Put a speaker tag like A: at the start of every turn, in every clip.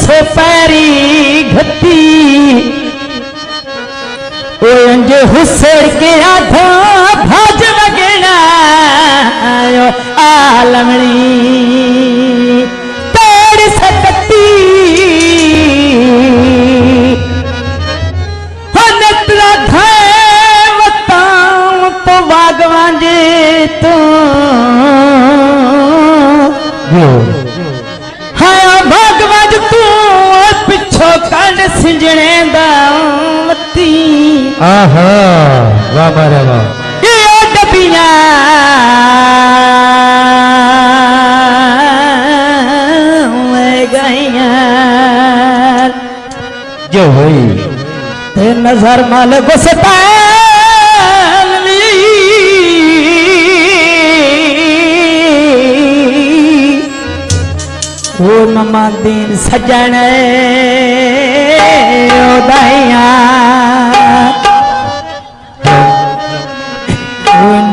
A: से पैरी घती ओंज हुसड़ के आधा भाज लगना आलमणी तेड़ सकती नतला थे बताऊं तो बागवान जे तो हाँ बागवान तू पिछो कंड सिंजने दावती
B: आहा वाह मारा वाह
A: ये डबिया गईया
B: जो हुई
A: ते नजर माल गुस्सा वो ममा दिन सजन उदाइया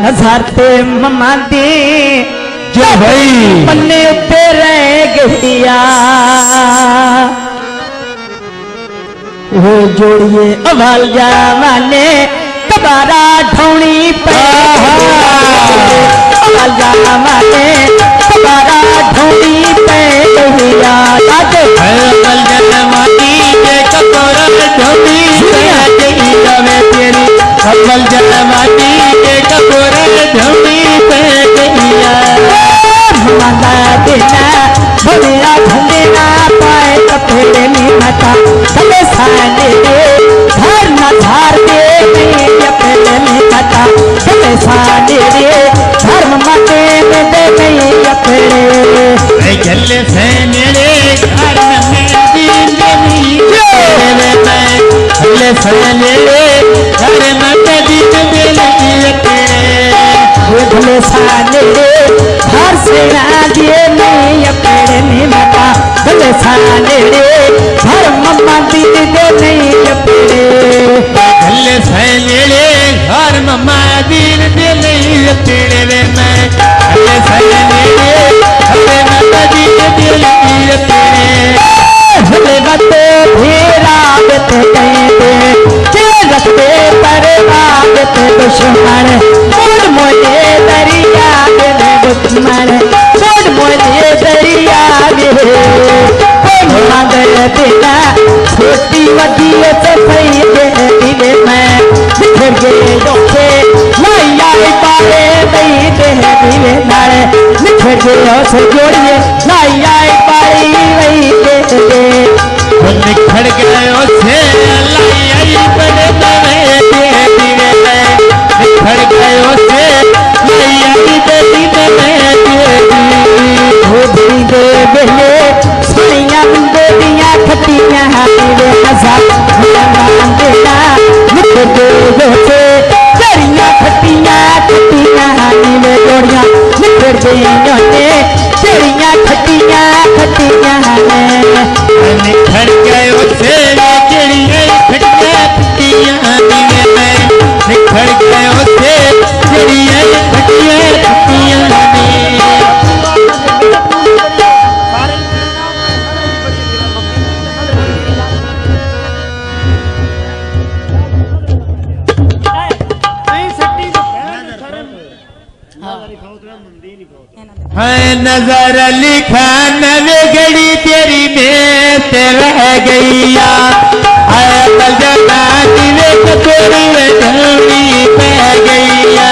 A: नजर ते ममा दे
B: जो भाई
A: पन्ने उत्ते रह गया वो जोड़िए अवाल जावाने कबारा ढोनी पे अवाल जावाने कबारा ढोनी पे
B: अवल जनवानी के कटोरा ढोनी पे जावे तेरी अवल जनवानी के कटोरा ढोनी पे गैया
A: माता देना भोलेरा भलेना पाए कपेड़े में मता भले साने दे घर न धार दे मेरे पेड़े में मता भले साने दे धर्म मते में दे मेरे पेड़े
B: गले से मेरे घर में दिन नहीं मैं गले से मेरे घर में दिन नहीं
A: भले साने दे घर से ना दिए नहीं पेड़े में मता भले साने दे घर मम्मा दीद दे नहीं पेड़े
B: गले से मेरे घर मम्मा दिन दे नहीं पेड़े मैं गले से मेरे घर मम्मा दिन दे नहीं पेड़े
A: भले बते भेरा बते कहते के रखते परवाद ते दुश्मन मोड़ मोड़े दरिया में दुश्मन मोड़ मोड़े दरिया में मगर देना छोटी वदी तो सही दिले में बिखर गए डोके नैया पाले नहीं दे दिले नाले बिखर गए से जोड़िए नैया पाली वही दे
B: निखर गयो से लाई बड़े नवे दिले में निखर गयो से लाई बड़े नवे
A: धोबी दे बेले सोनिया बंदे दिया खटियां हाथे हज़ार मान देना निखर गयो से चरियां खटियां हाथे में जोड़ियां निखर गयो से चरियां खटियां
B: निखर गयो से चिड़िया खटिया में निखर गयो से चिड़िया खटिया नजर लिखा नवे घड़ी तेरी में से रह गईया दिवे कटोरी में ढोली पह गईया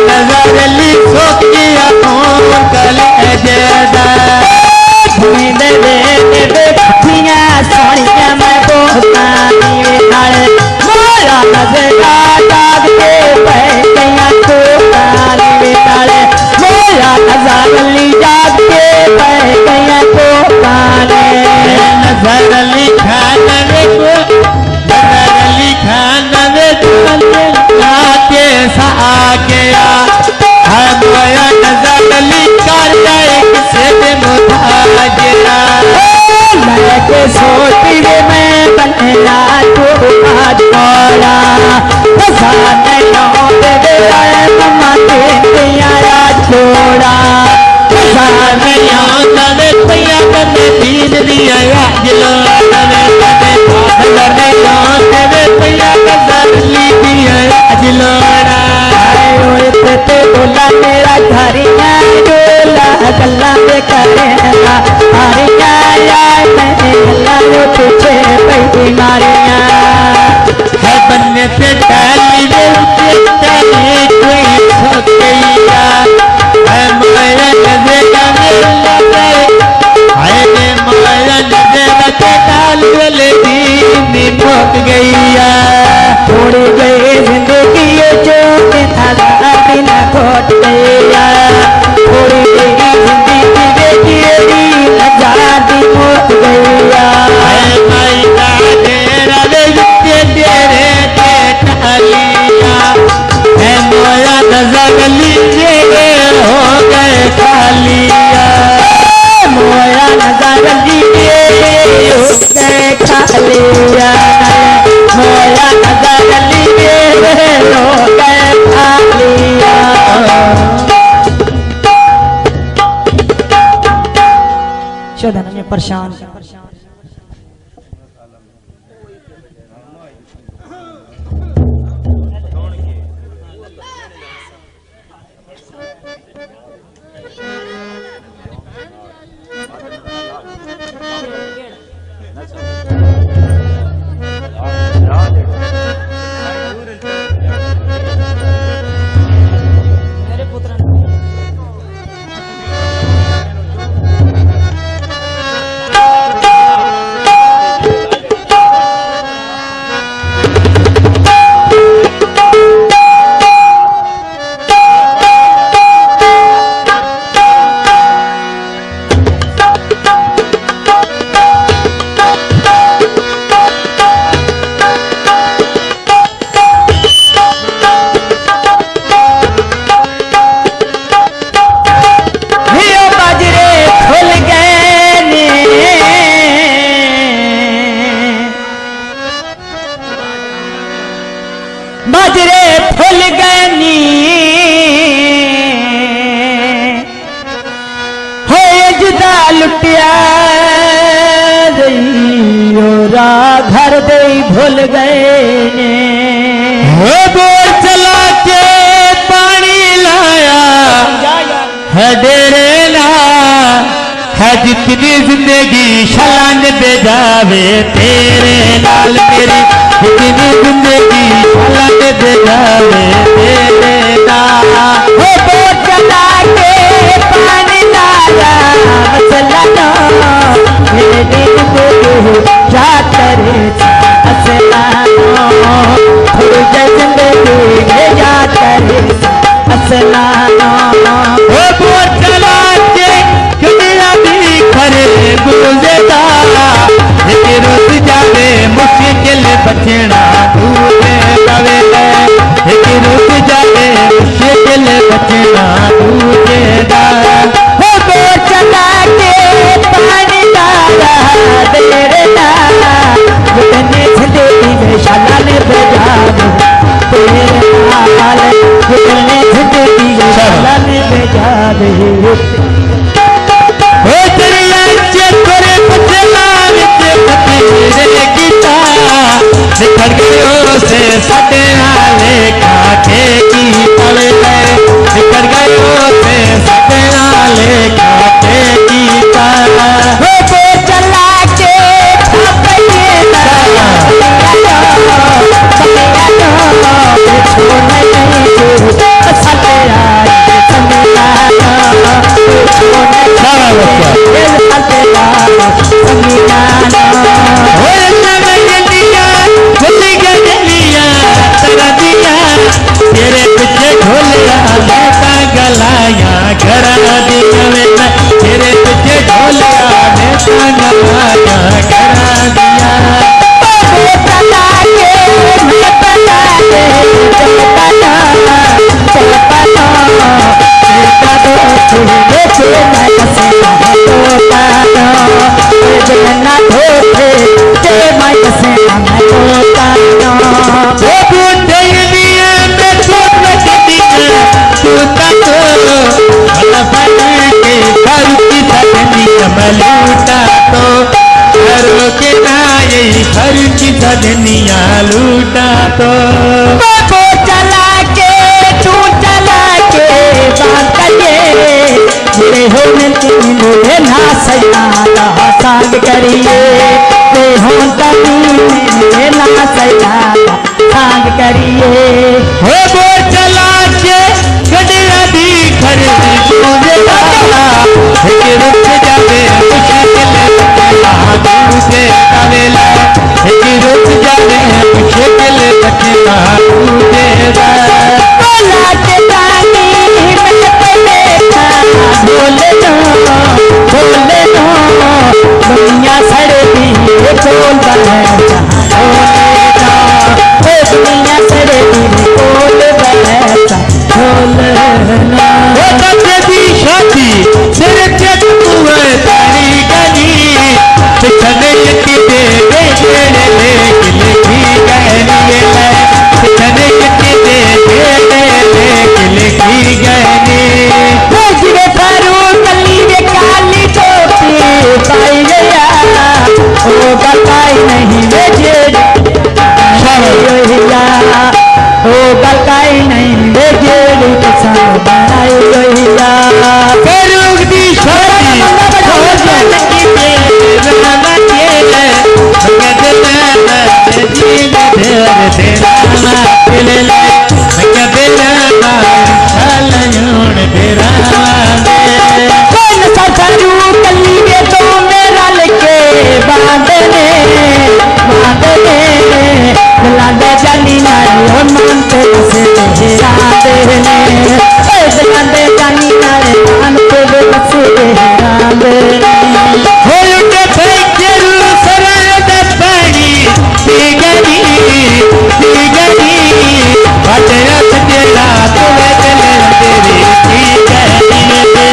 B: नजर लिखो किया कौन कल जदा
A: सोनिया मैं बोलता मोरा नजर मेरा घरिया डोला गल्ला में करेगा हारिया यार मैं गल्ला जो पीछे पई मारिया
B: है बनने से डाली रे डाली कोई ठोकैया है माया नजर मेला है ने माया नजर के डाल ले दी ठोक गईया
A: थोड़ी गई जिंदगी जो थाला बिना खोट गईया थोड़ी गई जिंदगी बेटी आजादी मोट गईया
B: माई का तेरा तेरे के टालिया है मोया नजर लीजे हो गए खालिया
A: मोया नजर लीजे हो गए खालिया मोया नजर लीजे हो गए खालिया शोधन में परेशान बाजरे फूल गनी हो जुदा लुटिया रा घर दे भूल गए ने
B: हो बोल चला के पानी लाया है डेरे ना है जितनी जिंदगी शलान पे जावे तेरे लाल मेरी जितनी जिंदगी शलान पे जावे तेरे नाल
A: हो बोल चला के पानी लाया चला मेरे दिल को जा करे असलानो थोड़ी जिंदगी में जा करे असलानो
B: हो बोल चला के दुनिया भी खरे गुजरता एक रोज जावे मुश्किल बचना दूरे जावे एक रोज जावे मुश्किल बचना दूरे
A: हो बोल चला के पानी डाला तेरे जितने जिंदगी में शलाल बजावे तेरे नाल जितने जिंदगी में शलाल बजावे
B: हो तेरे अच्छे तोरे पचला विच तेरे गीता निखर गयो से सटे नाले काटे की पले निखर गयो से सटे नाले काटे की तारा
A: हो बोल चला के
B: तेरे पीछे ढोलिया नेता गलाया घरा दिया तेरे पीछे ढोलिया नेता गलाया घरा दिया मलूटा तो
A: हो मिले ना सैया सांग करिए वे हो मिले ना सैया सांग करिए
B: हो वो चला के गडिया दी घर तुझे एक रुक जावे मुश्किल तुझे आवेला एक रुक जावे मुश्किल बचना तुझे
A: बोला के पानी में देखा बोले दो दुनिया सड़ती कोल बहता दुनिया सड़ती कोल बहता बोलना
B: वो तभी शादी तेरे चट हुए तारी गनी पिछले की दे बेड़े लेकिन की गहनी है पिछले की दे बेड़े लेकिन की गहनी
A: जिवे फारू कली वे काली टोपी पाई गया ओ गलकाई नहीं वे जेड़ ओ गलकाई नहीं वे जेड़ पसंद बनाई गया
B: करूँ दी शादी हो जाएगी तेरा तेरे मगदना जी तेरे तेरा दिल ले मगदना चलूं तेरा
A: कौन सा फारू कली वे तो मेरा लेके बांधने लाडे जानी नारे हो मानते से तेरा देने लाडे जानी नारे मानते से तेरा देने
B: हो लुटे फेंकेरू सरद पानी गनी बटेरा तेरा तोले तेरे तेरी गनी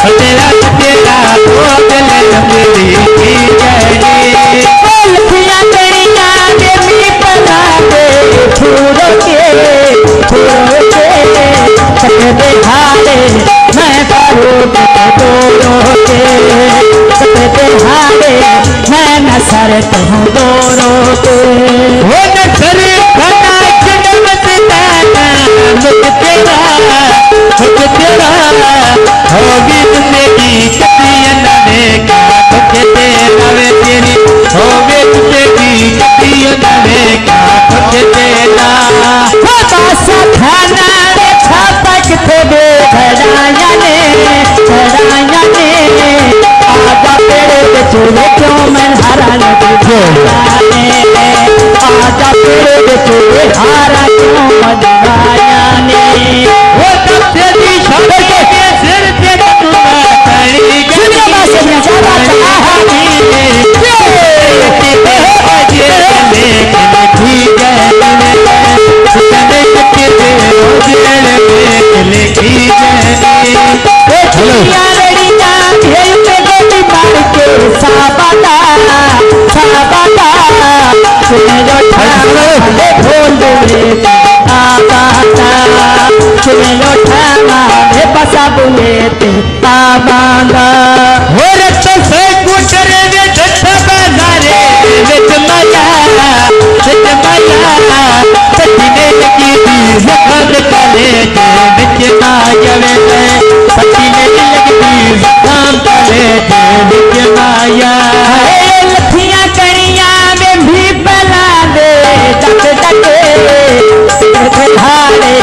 B: बटेरा तेरा तोले तेरी गनी
A: लखियां कड़िया दे मी पला दे फूरो के सकते हारे मैं फारू दोरो के सकते हारे मैं न सरत हूँ दोरो के
B: हो न करे खाना जन्मत दाना मुझ तेरा हो भी जिंदगी कतिया न देखा मुझ तेरा वे तेरी हो भी जिंदगी कतिया न देखा मुझ तेरा
A: बासा खाना छापक थे बेघराया ने आजा पेड़े पे चूल्हे क्यों मैं हरा लगी जोड़ाने आजा पेड़े पे चूल्हे हारा क्यों मदवाया ने
B: वो तब से भी शब्द के सिर पे तुमा करी
A: सुनिए बात सुनिए ज्यादा चाहानी बांधा
B: हो रत से गुटरे वे जठ बाजारे विच माया सतीने लगी दी जखम कले के विच माया वे सतीने लगी दी जखम कले के विच माया
A: लठियां कड़िया में भी बना दे डक धारे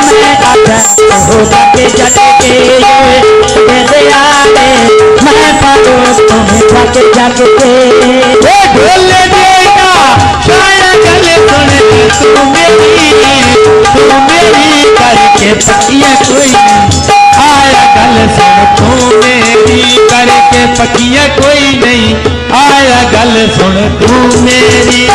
A: मैं आजा हो के जटके दे आए मैं पारो तुम्हें जग के
B: वो ढोल देगा शाया गले सुन तू मेरी करके पकिया कोई नहीं आया गल सुन तू मेरी करके पकिया कोई नहीं आया गल सुन तू मेरी